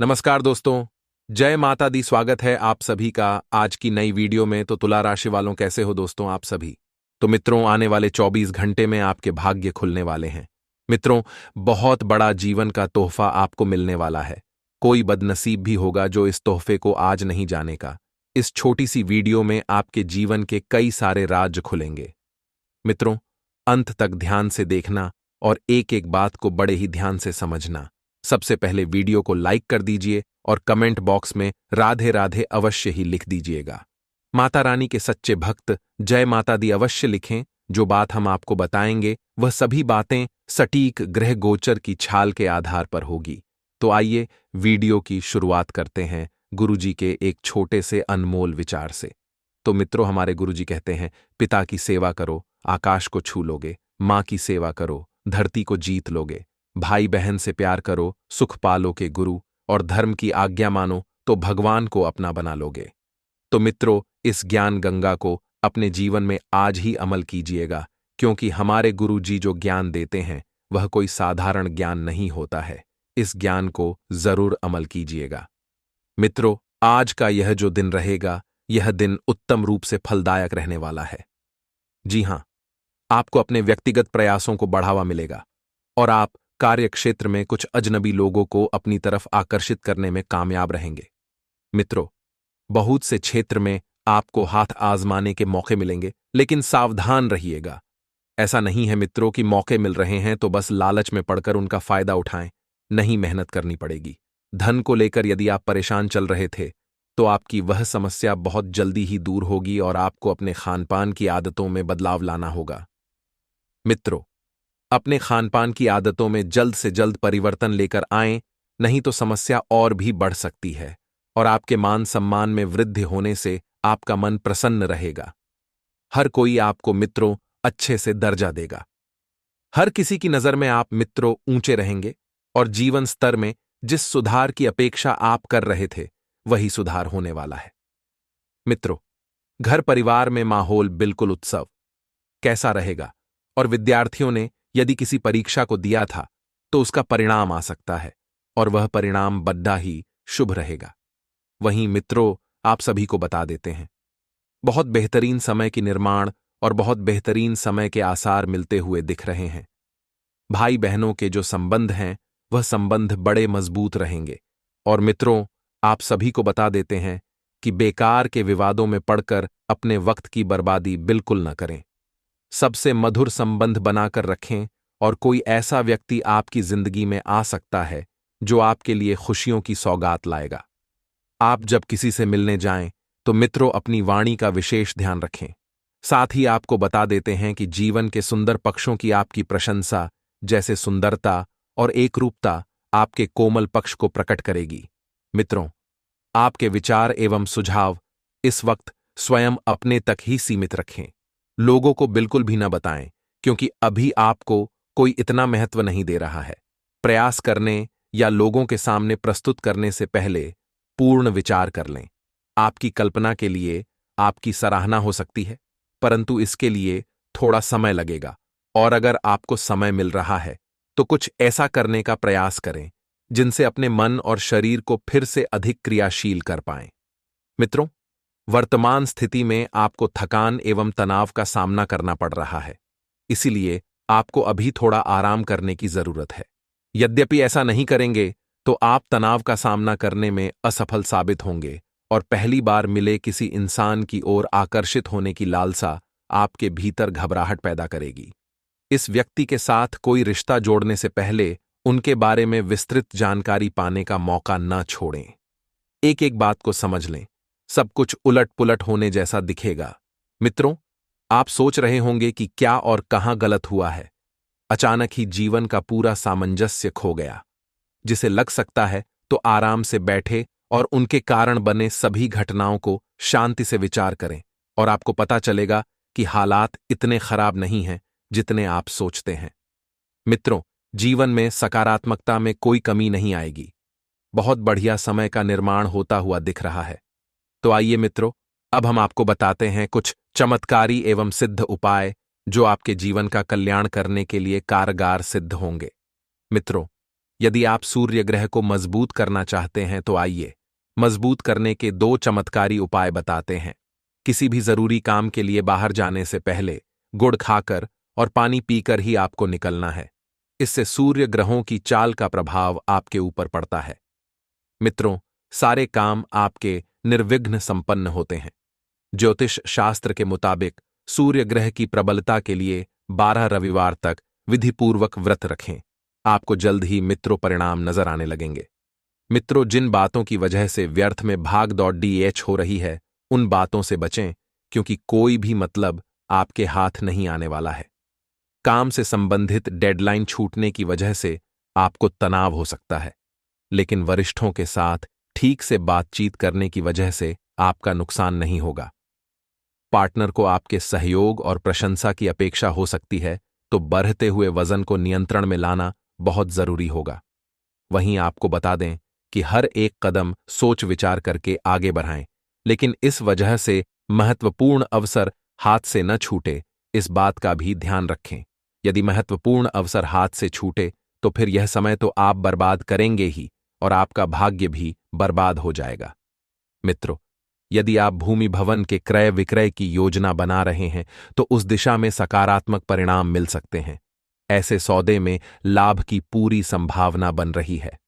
नमस्कार दोस्तों। जय माता दी। स्वागत है आप सभी का आज की नई वीडियो में। तो तुला राशि वालों, कैसे हो दोस्तों आप सभी? तो मित्रों, आने वाले 24 घंटे में आपके भाग्य खुलने वाले हैं। मित्रों, बहुत बड़ा जीवन का तोहफा आपको मिलने वाला है। कोई बदनसीब भी होगा जो इस तोहफे को आज नहीं जानेगा। इस छोटी सी वीडियो में आपके जीवन के कई सारे राज खुलेंगे। मित्रों, अंत तक ध्यान से देखना और एक एक बात को बड़े ही ध्यान से समझना। सबसे पहले वीडियो को लाइक कर दीजिए और कमेंट बॉक्स में राधे राधे अवश्य ही लिख दीजिएगा। माता रानी के सच्चे भक्त जय माता दी अवश्य लिखें। जो बात हम आपको बताएंगे वह सभी बातें सटीक ग्रह गोचर की छाल के आधार पर होगी। तो आइए वीडियो की शुरुआत करते हैं गुरुजी के एक छोटे से अनमोल विचार से। तो मित्रों, हमारे गुरुजी कहते हैं, पिता की सेवा करो, आकाश को छू लोगे। माँ की सेवा करो, धरती को जीत लोगे। भाई बहन से प्यार करो, सुख पालोगे गुरु। और धर्म की आज्ञा मानो तो भगवान को अपना बना लोगे। तो मित्रों, इस ज्ञान गंगा को अपने जीवन में आज ही अमल कीजिएगा, क्योंकि हमारे गुरु जी जो ज्ञान देते हैं वह कोई साधारण ज्ञान नहीं होता है। इस ज्ञान को जरूर अमल कीजिएगा। मित्रों, आज का यह जो दिन रहेगा, यह दिन उत्तम रूप से फलदायक रहने वाला है। जी हां, आपको अपने व्यक्तिगत प्रयासों को बढ़ावा मिलेगा और आप कार्य क्षेत्र में कुछ अजनबी लोगों को अपनी तरफ आकर्षित करने में कामयाब रहेंगे। मित्रों, बहुत से क्षेत्र में आपको हाथ आजमाने के मौके मिलेंगे, लेकिन सावधान रहिएगा। ऐसा नहीं है मित्रों कि मौके मिल रहे हैं तो बस लालच में पड़कर उनका फायदा उठाएं। नहीं, मेहनत करनी पड़ेगी। धन को लेकर यदि आप परेशान चल रहे थे तो आपकी वह समस्या बहुत जल्दी ही दूर होगी और आपको अपने खानपान की आदतों में बदलाव लाना होगा। मित्रों, अपने खानपान की आदतों में जल्द से जल्द परिवर्तन लेकर आएं, नहीं तो समस्या और भी बढ़ सकती है और आपके मान सम्मान में वृद्धि होने से आपका मन प्रसन्न रहेगा। हर कोई आपको मित्रों अच्छे से दर्जा देगा। हर किसी की नजर में आप मित्रों ऊंचे रहेंगे और जीवन स्तर में जिस सुधार की अपेक्षा आप कर रहे थे वही सुधार होने वाला है। मित्रों, घर परिवार में माहौल बिल्कुल उत्सव कैसा रहेगा और विद्यार्थियों ने यदि किसी परीक्षा को दिया था तो उसका परिणाम आ सकता है और वह परिणाम बड़ा ही शुभ रहेगा। वहीं मित्रों, आप सभी को बता देते हैं, बहुत बेहतरीन समय की निर्माण और बहुत बेहतरीन समय के आसार मिलते हुए दिख रहे हैं। भाई बहनों के जो संबंध हैं वह संबंध बड़े मजबूत रहेंगे। और मित्रों, आप सभी को बता देते हैं कि बेकार के विवादों में पड़कर अपने वक्त की बर्बादी बिल्कुल न करें। सबसे मधुर संबंध बनाकर रखें और कोई ऐसा व्यक्ति आपकी जिंदगी में आ सकता है जो आपके लिए खुशियों की सौगात लाएगा। आप जब किसी से मिलने जाएं तो मित्रों अपनी वाणी का विशेष ध्यान रखें। साथ ही आपको बता देते हैं कि जीवन के सुंदर पक्षों की आपकी प्रशंसा, जैसे सुंदरता और एकरूपता, आपके कोमल पक्ष को प्रकट करेगी। मित्रों, आपके विचार एवं सुझाव इस वक्त स्वयं अपने तक ही सीमित रखें। लोगों को बिल्कुल भी न बताएं, क्योंकि अभी आपको कोई इतना महत्व नहीं दे रहा है। प्रयास करने या लोगों के सामने प्रस्तुत करने से पहले पूर्ण विचार कर लें। आपकी कल्पना के लिए आपकी सराहना हो सकती है, परंतु इसके लिए थोड़ा समय लगेगा। और अगर आपको समय मिल रहा है तो कुछ ऐसा करने का प्रयास करें जिनसे अपने मन और शरीर को फिर से अधिक क्रियाशील कर पाएं। मित्रों, वर्तमान स्थिति में आपको थकान एवं तनाव का सामना करना पड़ रहा है, इसीलिए आपको अभी थोड़ा आराम करने की जरूरत है। यद्यपि ऐसा नहीं करेंगे तो आप तनाव का सामना करने में असफल साबित होंगे और पहली बार मिले किसी इंसान की ओर आकर्षित होने की लालसा आपके भीतर घबराहट पैदा करेगी। इस व्यक्ति के साथ कोई रिश्ता जोड़ने से पहले उनके बारे में विस्तृत जानकारी पाने का मौका न छोड़ें। एक एक बात को समझ लें, सब कुछ उलट पुलट होने जैसा दिखेगा। मित्रों, आप सोच रहे होंगे कि क्या और कहां गलत हुआ है। अचानक ही जीवन का पूरा सामंजस्य खो गया। जिसे लग सकता है तो आराम से बैठे और उनके कारण बने सभी घटनाओं को शांति से विचार करें और आपको पता चलेगा कि हालात इतने खराब नहीं हैं जितने आप सोचते हैं। मित्रों, जीवन में सकारात्मकता में कोई कमी नहीं आएगी। बहुत बढ़िया समय का निर्माण होता हुआ दिख रहा है। तो आइए मित्रों, अब हम आपको बताते हैं कुछ चमत्कारी एवं सिद्ध उपाय जो आपके जीवन का कल्याण करने के लिए कारगर सिद्ध होंगे। मित्रों, यदि आप सूर्य ग्रह को मजबूत करना चाहते हैं तो आइए मजबूत करने के 2 चमत्कारी उपाय बताते हैं। किसी भी जरूरी काम के लिए बाहर जाने से पहले गुड़ खाकर और पानी पीकर ही आपको निकलना है। इससे सूर्य ग्रहों की चाल का प्रभाव आपके ऊपर पड़ता है। मित्रों, सारे काम आपके निर्विघ्न संपन्न होते हैं। ज्योतिष शास्त्र के मुताबिक सूर्य ग्रह की प्रबलता के लिए 12 रविवार तक विधिपूर्वक व्रत रखें। आपको जल्द ही मित्रों परिणाम नजर आने लगेंगे। मित्रों, जिन बातों की वजह से व्यर्थ में भाग दौड़ डीएच हो रही है, उन बातों से बचें, क्योंकि कोई भी मतलब आपके हाथ नहीं आने वाला है। काम से संबंधित डेडलाइन छूटने की वजह से आपको तनाव हो सकता है, लेकिन वरिष्ठों के साथ ठीक से बातचीत करने की वजह से आपका नुकसान नहीं होगा। पार्टनर को आपके सहयोग और प्रशंसा की अपेक्षा हो सकती है, तो बढ़ते हुए वजन को नियंत्रण में लाना बहुत जरूरी होगा। वहीं आपको बता दें कि हर एक कदम सोच विचार करके आगे बढ़ाएं, लेकिन इस वजह से महत्वपूर्ण अवसर हाथ से न छूटे, इस बात का भी ध्यान रखें। यदि महत्वपूर्ण अवसर हाथ से छूटे तो फिर यह समय तो आप बर्बाद करेंगे ही और आपका भाग्य भी बर्बाद हो जाएगा। मित्रों, यदि आप भूमि भवन के क्रय विक्रय की योजना बना रहे हैं तो उस दिशा में सकारात्मक परिणाम मिल सकते हैं। ऐसे सौदे में लाभ की पूरी संभावना बन रही है।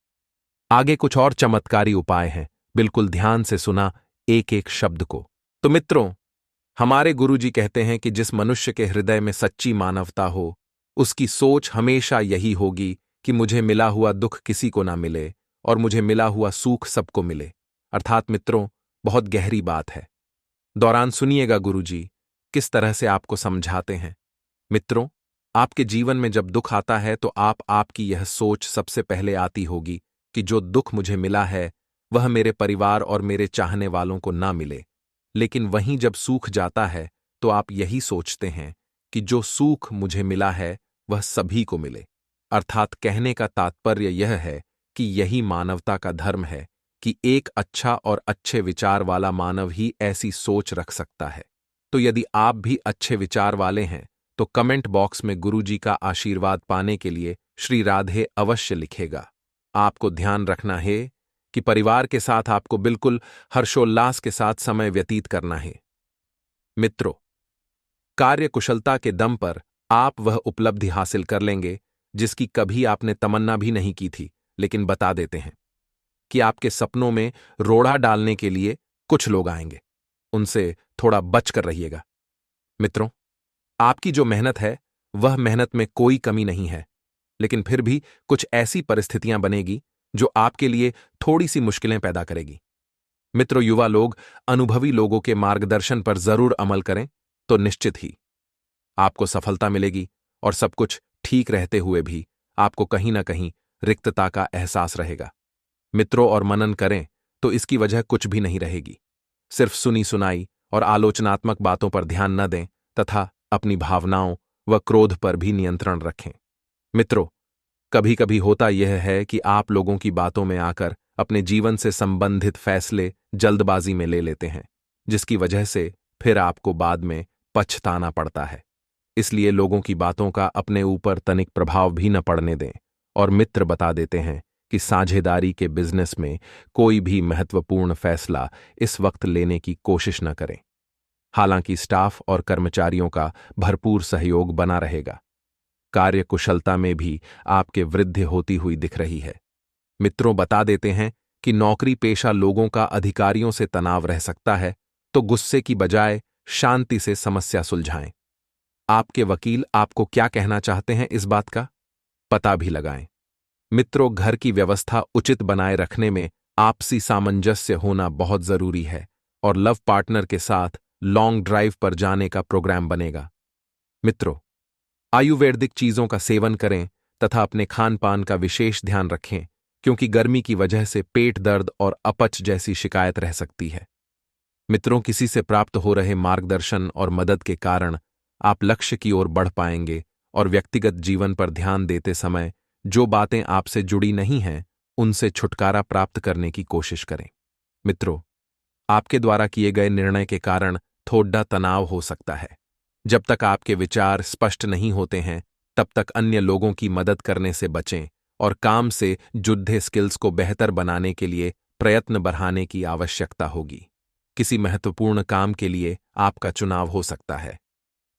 आगे कुछ और चमत्कारी उपाय हैं, बिल्कुल ध्यान से सुना एक एक शब्द को। तो मित्रों, हमारे गुरुजी कहते हैं कि जिस मनुष्य के हृदय में सच्ची मानवता हो, उसकी सोच हमेशा यही होगी कि मुझे मिला हुआ दुख किसी को ना मिले और मुझे मिला हुआ सुख सबको मिले। अर्थात मित्रों, बहुत गहरी बात है। दौरान सुनिएगा गुरुजी किस तरह से आपको समझाते हैं। मित्रों, आपके जीवन में जब दुख आता है तो आपकी यह सोच सबसे पहले आती होगी कि जो दुख मुझे मिला है वह मेरे परिवार और मेरे चाहने वालों को ना मिले। लेकिन वहीं जब सूख जाता है तो आप यही सोचते हैं कि जो सूख मुझे मिला है वह सभी को मिले। अर्थात कहने का तात्पर्य यह है कि यही मानवता का धर्म है कि एक अच्छा और अच्छे विचार वाला मानव ही ऐसी सोच रख सकता है। तो यदि आप भी अच्छे विचार वाले हैं तो कमेंट बॉक्स में गुरुजी का आशीर्वाद पाने के लिए श्री राधे अवश्य लिखेगा। आपको ध्यान रखना है कि परिवार के साथ आपको बिल्कुल हर्षोल्लास के साथ समय व्यतीत करना है। मित्रों, कार्यकुशलता के दम पर आप वह उपलब्धि हासिल कर लेंगे जिसकी कभी आपने तमन्ना भी नहीं की थी। लेकिन बता देते हैं कि आपके सपनों में रोड़ा डालने के लिए कुछ लोग आएंगे, उनसे थोड़ा बच कर रहिएगा। मित्रों, आपकी जो मेहनत है वह मेहनत में कोई कमी नहीं है, लेकिन फिर भी कुछ ऐसी परिस्थितियां बनेगी जो आपके लिए थोड़ी सी मुश्किलें पैदा करेगी। मित्रों, युवा लोग अनुभवी लोगों के मार्गदर्शन पर जरूर अमल करें तो निश्चित ही आपको सफलता मिलेगी और सब कुछ ठीक रहते हुए भी आपको कहीं ना कहीं रिक्तता का एहसास रहेगा। मित्रों, और मनन करें तो इसकी वजह कुछ भी नहीं रहेगी। सिर्फ सुनी सुनाई और आलोचनात्मक बातों पर ध्यान न दें तथा अपनी भावनाओं व क्रोध पर भी नियंत्रण रखें। मित्रों, कभी कभी होता यह है कि आप लोगों की बातों में आकर अपने जीवन से संबंधित फैसले जल्दबाजी में ले लेते हैं, जिसकी वजह से फिर आपको बाद में पछताना पड़ता है। इसलिए लोगों की बातों का अपने ऊपर तनिक प्रभाव भी न पड़ने दें। और मित्र बता देते हैं कि साझेदारी के बिजनेस में कोई भी महत्वपूर्ण फैसला इस वक्त लेने की कोशिश न करें। हालांकि स्टाफ और कर्मचारियों का भरपूर सहयोग बना रहेगा। कार्यकुशलता में भी आपके वृद्धि होती हुई दिख रही है। मित्रों, बता देते हैं कि नौकरी पेशा लोगों का अधिकारियों से तनाव रह सकता है, तो गुस्से की बजाय शांति से समस्या सुलझाएं। आपके वकील आपको क्या कहना चाहते हैं इस बात का पता भी लगाएं। मित्रों, घर की व्यवस्था उचित बनाए रखने में आपसी सामंजस्य होना बहुत जरूरी है और लव पार्टनर के साथ लॉन्ग ड्राइव पर जाने का प्रोग्राम बनेगा। मित्रों, आयुर्वेदिक चीजों का सेवन करें तथा अपने खान पान का विशेष ध्यान रखें, क्योंकि गर्मी की वजह से पेट दर्द और अपच जैसी शिकायत रह सकती है। मित्रों, किसी से प्राप्त हो रहे मार्गदर्शन और मदद के कारण आप लक्ष्य की ओर बढ़ पाएंगे और व्यक्तिगत जीवन पर ध्यान देते समय जो बातें आपसे जुड़ी नहीं हैं, उनसे छुटकारा प्राप्त करने की कोशिश करें। मित्रों, आपके द्वारा किए गए निर्णय के कारण थोड़ा तनाव हो सकता है। जब तक आपके विचार स्पष्ट नहीं होते हैं, तब तक अन्य लोगों की मदद करने से बचें और काम से जुड़े स्किल्स को बेहतर बनाने के लिए प्रयत्न बढ़ाने की आवश्यकता होगी। किसी महत्वपूर्ण काम के लिए आपका चुनाव हो सकता है।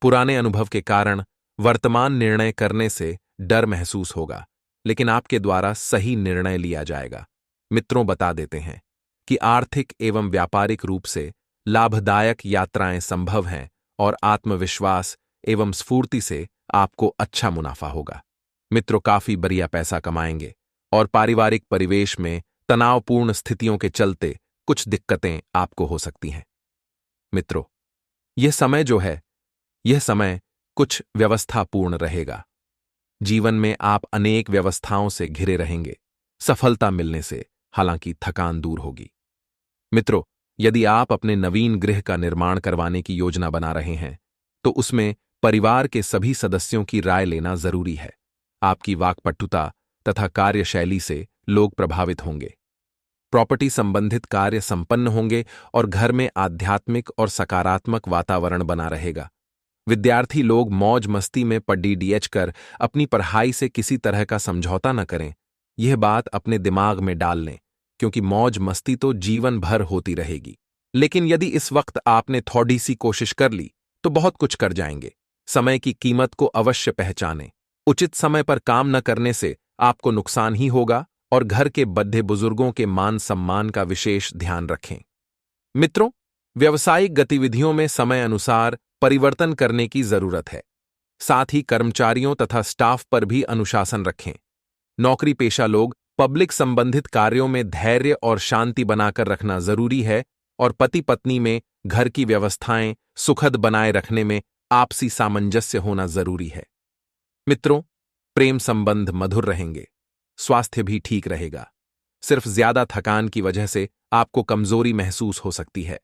पुराने अनुभव के कारण वर्तमान निर्णय करने से डर महसूस होगा, लेकिन आपके द्वारा सही निर्णय लिया जाएगा। मित्रों, बता देते हैं कि आर्थिक एवं व्यापारिक रूप से लाभदायक यात्राएं संभव हैं और आत्मविश्वास एवं स्फूर्ति से आपको अच्छा मुनाफा होगा। मित्रों, काफी बढ़िया पैसा कमाएंगे और पारिवारिक परिवेश में तनावपूर्ण स्थितियों के चलते कुछ दिक्कतें आपको हो सकती हैं। मित्रों, यह समय कुछ व्यवस्थापूर्ण रहेगा। जीवन में आप अनेक व्यवस्थाओं से घिरे रहेंगे। सफलता मिलने से हालांकि थकान दूर होगी। मित्रों, यदि आप अपने नवीन गृह का निर्माण करवाने की योजना बना रहे हैं, तो उसमें परिवार के सभी सदस्यों की राय लेना जरूरी है। आपकी वाक्पटुता तथा कार्यशैली से लोग प्रभावित होंगे। प्रॉपर्टी संबंधित कार्य संपन्न होंगे और घर में आध्यात्मिक और सकारात्मक वातावरण बना रहेगा। विद्यार्थी लोग मौज मस्ती में पढ़ कर अपनी पढ़ाई से किसी तरह का समझौता न करें। यह बात अपने दिमाग में डाल लें, क्योंकि मौज मस्ती तो जीवन भर होती रहेगी। लेकिन यदि इस वक्त आपने थोड़ी सी कोशिश कर ली तो बहुत कुछ कर जाएंगे। समय की कीमत को अवश्य पहचानें। उचित समय पर काम न करने से आपको नुकसान ही होगा और घर के बड़े बुजुर्गों के मान सम्मान का विशेष ध्यान रखें। मित्रों, व्यावसायिक गतिविधियों में समय अनुसार परिवर्तन करने की जरूरत है। साथ ही कर्मचारियों तथा स्टाफ पर भी अनुशासन रखें। नौकरी पेशा लोग पब्लिक संबंधित कार्यों में धैर्य और शांति बनाकर रखना जरूरी है और पति पत्नी में घर की व्यवस्थाएं सुखद बनाए रखने में आपसी सामंजस्य होना जरूरी है। मित्रों, प्रेम संबंध मधुर रहेंगे। स्वास्थ्य भी ठीक रहेगा। सिर्फ ज्यादा थकान की वजह से आपको कमजोरी महसूस हो सकती है।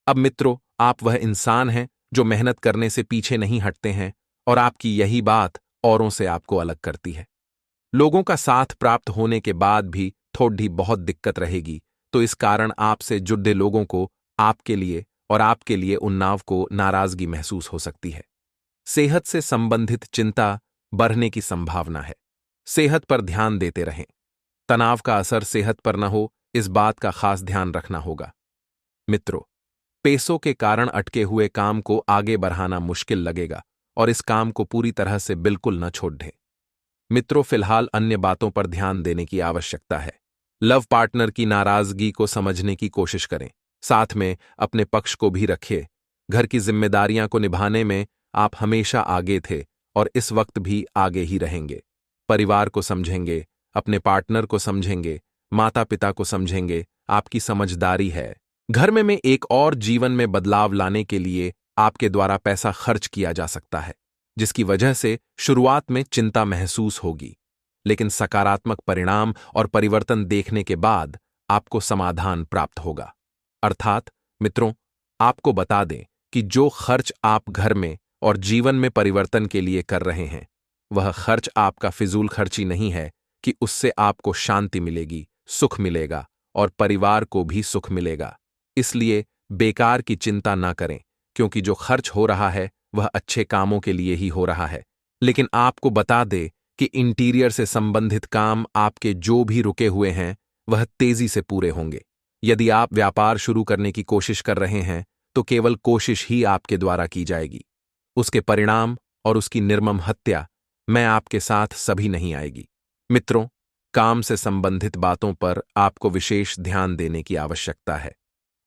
अब मित्रों, आप वह इंसान हैं जो मेहनत करने से पीछे नहीं हटते हैं और आपकी यही बात औरों से आपको अलग करती है। लोगों का साथ प्राप्त होने के बाद भी थोड़ी बहुत दिक्कत रहेगी, तो इस कारण आपसे जुड़े लोगों को आपके लिए उन्नाव को नाराजगी महसूस हो सकती है। सेहत से संबंधित चिंता बढ़ने की संभावना है। सेहत पर ध्यान देते रहें। तनाव का असर सेहत पर न हो, इस बात का खास ध्यान रखना होगा। मित्रों, पैसों के कारण अटके हुए काम को आगे बढ़ाना मुश्किल लगेगा और इस काम को पूरी तरह से बिल्कुल न छोड़ दें। मित्रों, फिलहाल अन्य बातों पर ध्यान देने की आवश्यकता है। लव पार्टनर की नाराजगी को समझने की कोशिश करें। साथ में अपने पक्ष को भी रखिए। घर की जिम्मेदारियां को निभाने में आप हमेशा आगे थे और इस वक्त भी आगे ही रहेंगे। परिवार को समझेंगे, अपने पार्टनर को समझेंगे, माता पिता को समझेंगे। आपकी समझदारी है। घर में एक और जीवन में बदलाव लाने के लिए आपके द्वारा पैसा खर्च किया जा सकता है, जिसकी वजह से शुरुआत में चिंता महसूस होगी, लेकिन सकारात्मक परिणाम और परिवर्तन देखने के बाद आपको समाधान प्राप्त होगा। अर्थात मित्रों, आपको बता दें कि जो खर्च आप घर में और जीवन में परिवर्तन के लिए कर रहे हैं, वह खर्च आपका फिजूल खर्ची नहीं है कि उससे आपको शांति मिलेगी, सुख मिलेगा और परिवार को भी सुख मिलेगा। इसलिए बेकार की चिंता ना करें, क्योंकि जो खर्च हो रहा है वह अच्छे कामों के लिए ही हो रहा है। लेकिन आपको बता दे कि इंटीरियर से संबंधित काम आपके जो भी रुके हुए हैं वह तेजी से पूरे होंगे। यदि आप व्यापार शुरू करने की कोशिश कर रहे हैं तो केवल कोशिश ही आपके द्वारा की जाएगी। उसके परिणाम और उसकी निर्मम हत्या मैं आपके साथ सभी नहीं आएगी। मित्रों, काम से संबंधित बातों पर आपको विशेष ध्यान देने की आवश्यकता है।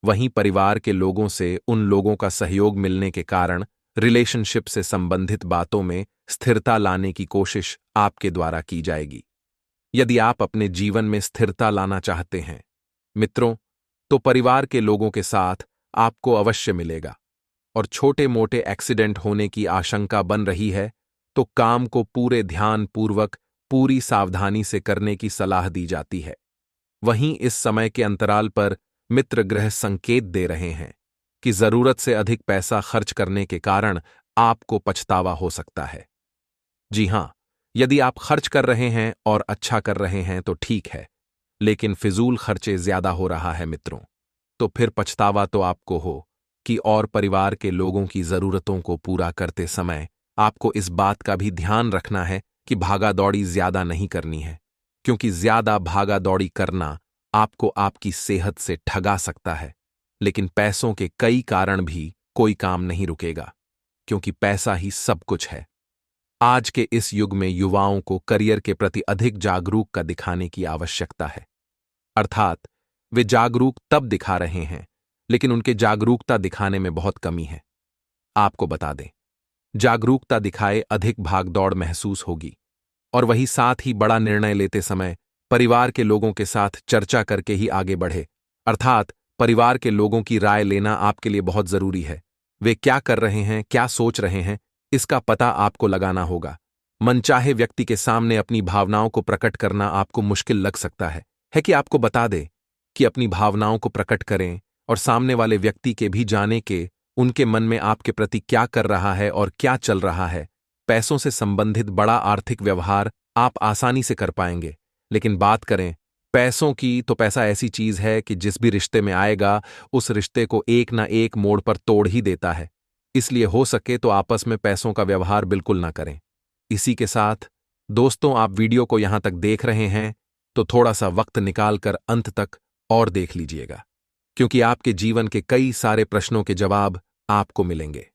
वहीं परिवार के लोगों से उन लोगों का सहयोग मिलने के कारण रिलेशनशिप से संबंधित बातों में स्थिरता लाने की कोशिश आपके द्वारा की जाएगी। यदि आप अपने जीवन में स्थिरता लाना चाहते हैं मित्रों, तो परिवार के लोगों के साथ आपको अवश्य मिलेगा। और छोटे मोटे एक्सीडेंट होने की आशंका बन रही है तो काम को पूरे ध्यान पूर्वक पूरी सावधानी से करने की सलाह दी जाती है। वहीं इस समय के अंतराल पर मित्र ग्रह संकेत दे रहे हैं कि जरूरत से अधिक पैसा खर्च करने के कारण आपको पछतावा हो सकता है। जी हां, यदि आप खर्च कर रहे हैं और अच्छा कर रहे हैं तो ठीक है, लेकिन फिजूल खर्चे ज्यादा हो रहा है मित्रों, तो फिर पछतावा तो आपको हो कि और परिवार के लोगों की जरूरतों को पूरा करते समय आपको इस बात का भी ध्यान रखना है कि भागा दौड़ी ज्यादा नहीं करनी है, क्योंकि ज्यादा भागा दौड़ी करना आपको आपकी सेहत से ठगा सकता है। लेकिन पैसों के कई कारण भी कोई काम नहीं रुकेगा, क्योंकि पैसा ही सब कुछ है। आज के इस युग में युवाओं को करियर के प्रति अधिक जागरूक का दिखाने की आवश्यकता है। अर्थात वे जागरूक तब दिखा रहे हैं, लेकिन उनके जागरूकता दिखाने में बहुत कमी है। आपको बता दें, जागरूकता दिखाए अधिक भागदौड़ महसूस होगी, और वही साथ ही बड़ा निर्णय लेते समय परिवार के लोगों के साथ चर्चा करके ही आगे बढ़े। अर्थात परिवार के लोगों की राय लेना आपके लिए बहुत जरूरी है। वे क्या कर रहे हैं, क्या सोच रहे हैं, इसका पता आपको लगाना होगा। मनचाहे व्यक्ति के सामने अपनी भावनाओं को प्रकट करना आपको मुश्किल लग सकता है कि आपको बता दे कि अपनी भावनाओं को प्रकट करें और सामने वाले व्यक्ति के भी जाने के उनके मन में आपके प्रति क्या कर रहा है और क्या चल रहा है। पैसों से संबंधित बड़ा आर्थिक व्यवहार आप आसानी से कर पाएंगे, लेकिन बात करें पैसों की तो पैसा ऐसी चीज है कि जिस भी रिश्ते में आएगा उस रिश्ते को एक ना एक मोड़ पर तोड़ ही देता है। इसलिए हो सके तो आपस में पैसों का व्यवहार बिल्कुल ना करें। इसी के साथ दोस्तों, आप वीडियो को यहां तक देख रहे हैं तो थोड़ा सा वक्त निकालकर अंत तक और देख लीजिएगा, क्योंकि आपके जीवन के कई सारे प्रश्नों के जवाब आपको मिलेंगे।